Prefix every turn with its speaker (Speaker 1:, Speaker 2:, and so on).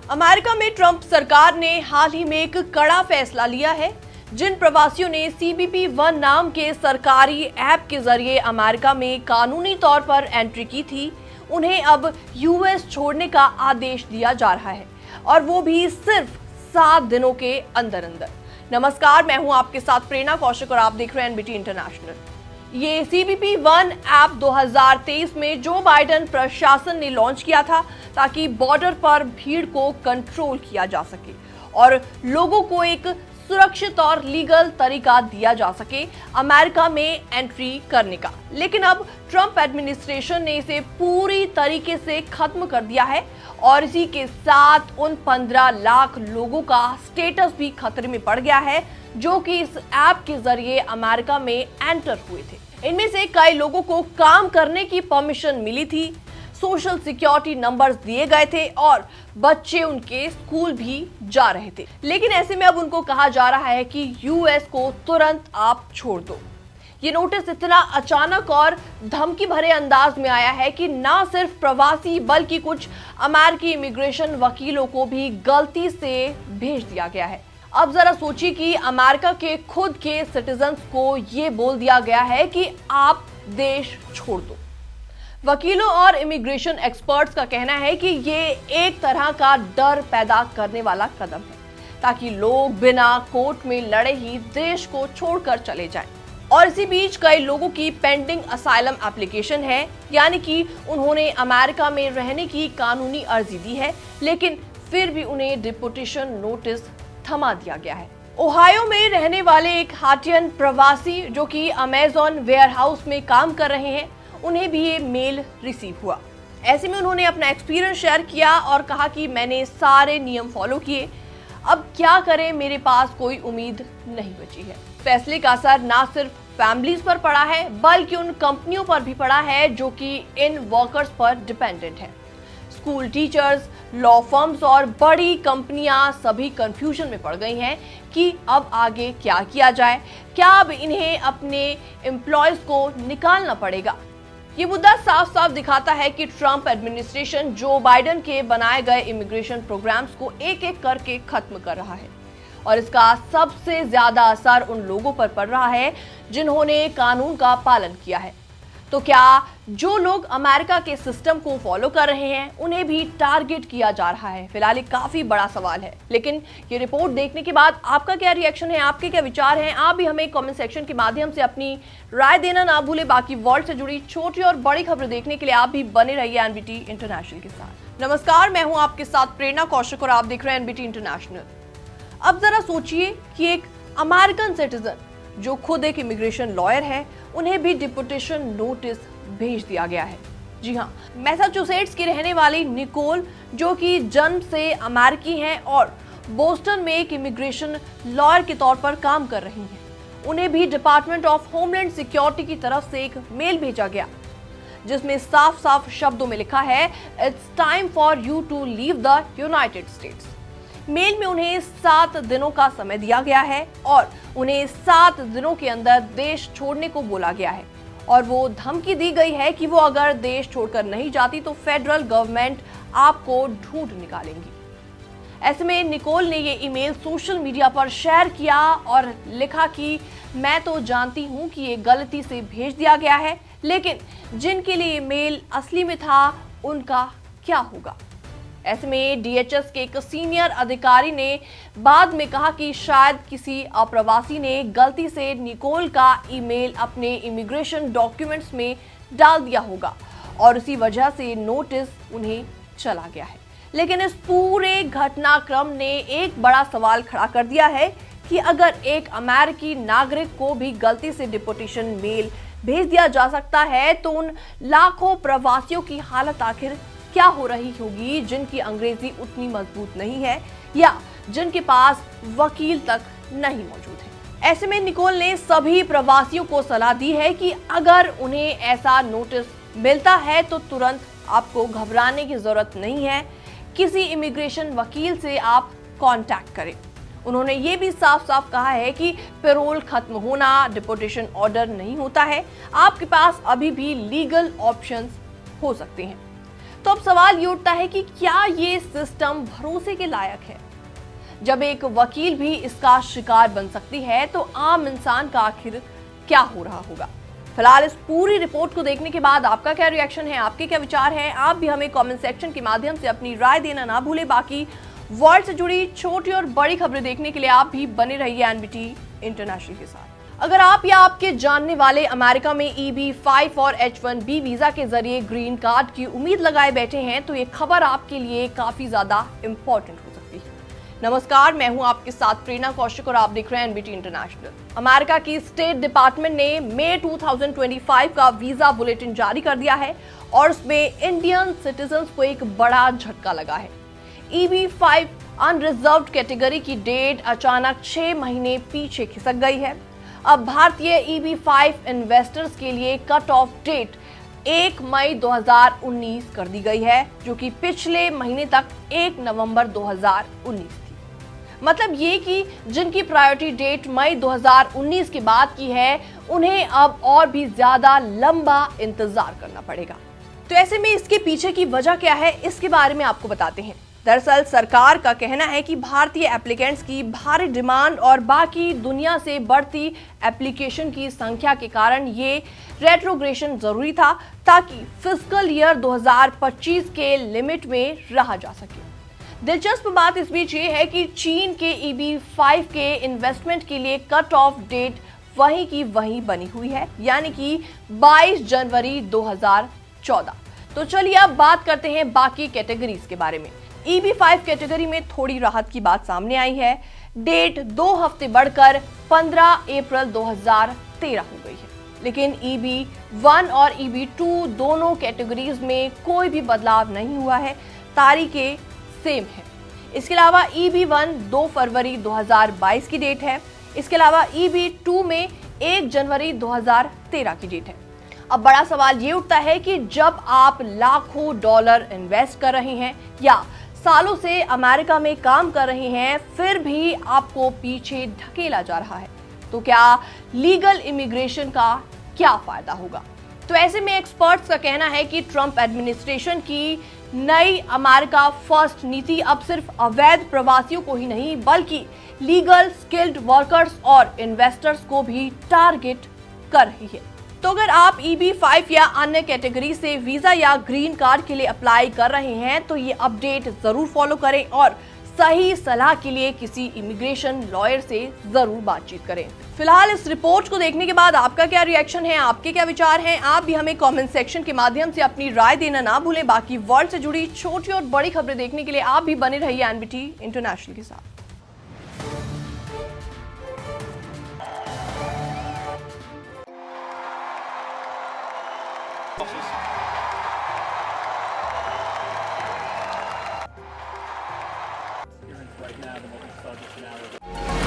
Speaker 1: America में Trump सरकार ने हाल ही में एक कड़ा फैसला लिया है। जिन प्रवासियों ने CBP 1 नाम के सरकारी ऐप के जरिए अमेरिका में कानूनी तौर पर एंट्री की थी, उन्हें अब US छोड़ने का आदेश दिया जा रहा है, और वो भी सिर्फ 7 दिनों के अंदर अंदर। नमस्कार, मैं हूं आपके साथ प्रेरणा कौशिक और आप देख रहे हैं NBT इंटरनेशनल। ये CBP 1 ऐप 2023 में जो बाइडेन प्रशासन ने लॉन्च किया था ताकि बॉर्डर पर भीड़ को कंट्रोल किया जा सके और लोगों को एक सुरक्षित और लीगल तरीका दिया जा सके अमेरिका में एंट्री करने का। लेकिन अब ट्रंप एडमिनिस्ट्रेशन ने इसे पूरी तरीके से खत्म कर दिया है और इसी के साथ उन 15 लाख लोगों का स्टेटस भी खतरे में पड़ गया है जो कि इस ऐप के जरिए अमेरिका में एंटर हुए थे। इनमें से कई लोगों को काम करने की परमिशन मिली थी, सोशल सिक्योरिटी नंबर्स दिए गए थे और बच्चे उनके स्कूल भी जा रहे थे। लेकिन ऐसे में अब उनको कहा जा रहा है कि US को तुरंत आप छोड़ दो। ये नोटिस इतना अचानक और धमकी भरे अंदाज में आया है कि ना सिर्फ प्रवासी बल्कि कुछ अमेरिकी इमिग्रेशन वकीलों को भी गलती से भेज दिया गया है। अब जरा सोचिए कि अमेरिका के खुद के सिटीजन्स को ये बोल दिया गया है कि आप देश छोड़ दो। वकीलों और इमिग्रेशन एक्सपर्ट्स का कहना है कि ये एक तरह का डर पैदा करने वाला कदम है ताकि लोग बिना कोर्ट में लड़े ही देश को छोड़कर चले जाएं। और इसी बीच कई लोगों की पेंडिंग असाइलम एप्लीकेशन है, यानी कि उन्होंने अमेरिका में रहने की कानूनी अर्जी दी है लेकिन फिर भी उन्हें डिपोर्टेशन नोटिस थमा दिया गया है। ओहायो में रहने वाले एक हाटियन प्रवासी जो कि अमेज़न वेयरहाउस में काम कर रहे हैं, उन्हें भी ये मेल रिसीव हुआ। ऐसे में उन्होंने अपना एक्सपीरियंस शेयर किया और कहा कि मैंने सारे नियम फॉलो किए, अब क्या करें, मेरे पास कोई उम्मीद नहीं बची है। फैसले का असर ना सिर्फ फैमिलीज पर पड़ा है बल्कि उन कंपनियों पर भी पड़ा है जो कि इन वर्कर्स पर डिपेंडेंट है। स्कूल टीचर्स, लॉ फर्म्स और बड़ी कंपनियां सभी कंफ्यूजन में पड़ गई हैं कि अब आगे क्या किया जाए। क्या अब इन्हें अपने एम्प्लॉयज को निकालना पड़ेगा? ये मुद्दा साफ साफ दिखाता है कि ट्रंप एडमिनिस्ट्रेशन जो बाइडेन के बनाए गए इमिग्रेशन प्रोग्राम्स को एक एक करके खत्म कर रहा है और इसका सबसे ज्यादा असर उन लोगों पर पड़ रहा है जिन्होंने कानून का पालन किया है। तो क्या जो लोग अमेरिका के सिस्टम को फॉलो कर रहे हैं उन्हें भी टारगेट किया जा रहा है? फिलहाल एक काफी बड़ा सवाल है, लेकिन ये रिपोर्ट देखने के बाद आपका क्या रिएक्शन है, आपके क्या विचार हैं? आप भी हमें कमेंट सेक्शन के माध्यम से अपनी राय देना ना भूलें। बाकी वर्ल्ड से जुड़ी छोटी और बड़ी खबरें देखने के लिए आप भी बने रहिए NBT इंटरनेशनल के साथ। नमस्कार, मैं हूं आपके साथ प्रेरणा कौशिक और आप देख रहे हैं NBT इंटरनेशनल। अब जरा सोचिए कि एक अमेरिकन सिटीजन जो खुद एक इमिग्रेशन लॉयर है, उन्हें भी डिपोर्टेशन नोटिस भेज दिया गया है। जी हाँ, मैसाचुसेट्स की रहने वाली निकोल जो कि जन्म से अमेरिकी हैं और बोस्टन में एक इमिग्रेशन लॉयर के तौर पर काम कर रही हैं, उन्हें भी डिपार्टमेंट ऑफ होमलैंड सिक्योरिटी की तरफ से एक मेल भेजा गया जिसमें साफ साफ शब्दों में लिखा है, it's time for you to leave the United States. Mail में उन्हें 7 दिनों का समय दिया गया है और उन्हें 7 दिनों के अंदर देश छोड़ने को बोला गया है और वो धमकी दी गई है कि वो अगर देश छोड़कर नहीं जाती तो फेडरल गवर्नमेंट आपको ढूंढ निकालेंगी। ऐसे में निकोल ने ये ईमेल सोशल मीडिया पर शेयर किया और लिखा कि मैं तो जानती हूँ कि ये गलती से भेज दिया गया है, लेकिन जिनके लिए ये मेल असली में था उनका क्या होगा? ऐसे में DHS के एक सीनियर अधिकारी ने बाद में कहा कि शायद किसी अप्रवासी ने गलती से निकोल का ईमेल अपने इमिग्रेशन डॉक्यूमेंट्स में डाल दिया होगा और उसी वजह से नोटिस उन्हें चला गया है। लेकिन इस पूरे घटनाक्रम ने एक बड़ा सवाल खड़ा कर दिया है कि अगर एक अमेरिकी नागरिक को भी गलती से डिपोर्टेशन मेल भेज दिया जा सकता है तो उन लाखों प्रवासियों की हालत आखिर क्या हो रही होगी जिनकी अंग्रेजी उतनी मजबूत नहीं है या जिनके पास वकील तक नहीं मौजूद है। ऐसे में निकोल ने सभी प्रवासियों को सलाह दी है कि अगर उन्हें ऐसा नोटिस मिलता है तो तुरंत आपको घबराने की जरूरत नहीं है, किसी इमिग्रेशन वकील से आप कांटेक्ट करें। उन्होंने ये भी साफ साफ कहा है कि पैरोल खत्म होना डिपोर्टेशन ऑर्डर नहीं होता है, आपके पास अभी भी लीगल ऑप्शंस हो सकते हैं। तो अब सवाल ये उठता है कि क्या ये सिस्टम भरोसे के लायक है? जब एक वकील भी इसका शिकार बन सकती है तो आम इंसान का आखिर क्या हो रहा होगा? फिलहाल इस पूरी रिपोर्ट को देखने के बाद आपका क्या रिएक्शन है, आपके क्या विचार हैं? आप भी हमें कमेंट सेक्शन के माध्यम से अपनी राय देना ना भूलें। बाकी वर्ल्ड से जुड़ी छोटी और बड़ी खबरें देखने के लिए आप भी बने रहिए एनबीटी इंटरनेशनल के साथ। अगर आप या आपके जानने वाले अमेरिका में EB-5 और H-1B वीजा के जरिए ग्रीन कार्ड की उम्मीद लगाए बैठे हैं तो ये खबर आपके लिए काफी ज्यादा इंपॉर्टेंट हो सकती है। नमस्कार, मैं हूं आपके साथ प्रेरणा कौशिक और आप देख रहे हैं एनबीटी इंटरनेशनल। अमेरिका की स्टेट डिपार्टमेंट ने मई 2025 का वीजा बुलेटिन जारी कर दिया है और उसमें इंडियन सिटीजन्स को एक बड़ा झटका लगा है। EB-5 अनरिजर्व्ड कैटेगरी की डेट अचानक 6 महीने पीछे खिसक गई है। अब भारतीय EB-5 इन्वेस्टर्स के लिए कट ऑफ डेट 1 मई 2019 कर दी गई है, जो कि पिछले महीने तक 1 नवंबर 2019 थी। मतलब ये कि जिनकी प्रायोरिटी डेट मई 2019 के बाद की है, उन्हें अब और भी ज्यादा लंबा इंतजार करना पड़ेगा। तो ऐसे में इसके पीछे की वजह क्या है, इसके बारे में आपको बताते हैं। दरअसल सरकार का कहना है कि भारतीय एप्लीकेंट्स की भारी डिमांड और बाकी दुनिया से बढ़ती एप्लीकेशन की संख्या के कारण ये रेट्रोग्रेशन जरूरी था, ताकि फिस्कल ईयर 2025 के लिमिट में रहा जा सके। दिलचस्प बात इस बीच ये है कि चीन के EB-5 के इन्वेस्टमेंट के लिए कट ऑफ डेट वहीं की वहीं बनी हुई है, यानी कि 22 जनवरी 2014। तो चलिए अब बात करते हैं बाकी कैटेगरीज के बारे में। EB-5 कैटेगरी में थोड़ी राहत की बात सामने आई है। डेट 2 हफ्ते बढ़कर 15 अप्रैल 2013 हो गई है, लेकिन EB-1 और EB-2 दोनों कैटेगरीज में कोई भी बदलाव नहीं हुआ है, तारीखें सेम है। इसके अलावा EB-1 2 फरवरी 2022 की डेट है। इसके अलावा EB-2 में 1 जनवरी 2013 की डेट है। अब बड़ा सवाल ये उठता है कि जब आप लाखों डॉलर इन्वेस्ट कर रहे हैं या सालों से अमेरिका में काम कर रहे हैं, फिर भी आपको पीछे ढकेला जा रहा है, तो क्या लीगल इमिग्रेशन का क्या फायदा होगा? तो ऐसे में एक्सपर्ट्स का कहना है कि ट्रंप एडमिनिस्ट्रेशन की नई अमेरिका फर्स्ट नीति अब सिर्फ अवैध प्रवासियों को ही नहीं, बल्कि लीगल स्किल्ड वर्कर्स और इन्वेस्टर्स को भी टारगेट कर रही है। तो अगर आप EB-5 या अन्य कैटेगरी से वीजा या ग्रीन कार्ड के लिए अप्लाई कर रहे हैं तो ये अपडेट जरूर फॉलो करें और सही सलाह के लिए किसी इमिग्रेशन लॉयर से जरूर बातचीत करें। फिलहाल इस रिपोर्ट को देखने के बाद आपका क्या रिएक्शन है, आपके क्या विचार हैं? आप भी हमें कमेंट सेक्शन के माध्यम से अपनी राय देना ना भूलें। बाकी वर्ल्ड से जुड़ी छोटी और बड़ी खबरें देखने के लिए आप भी बने रहिए एनबीटी इंटरनेशनल के साथ।
Speaker 2: Right now, the most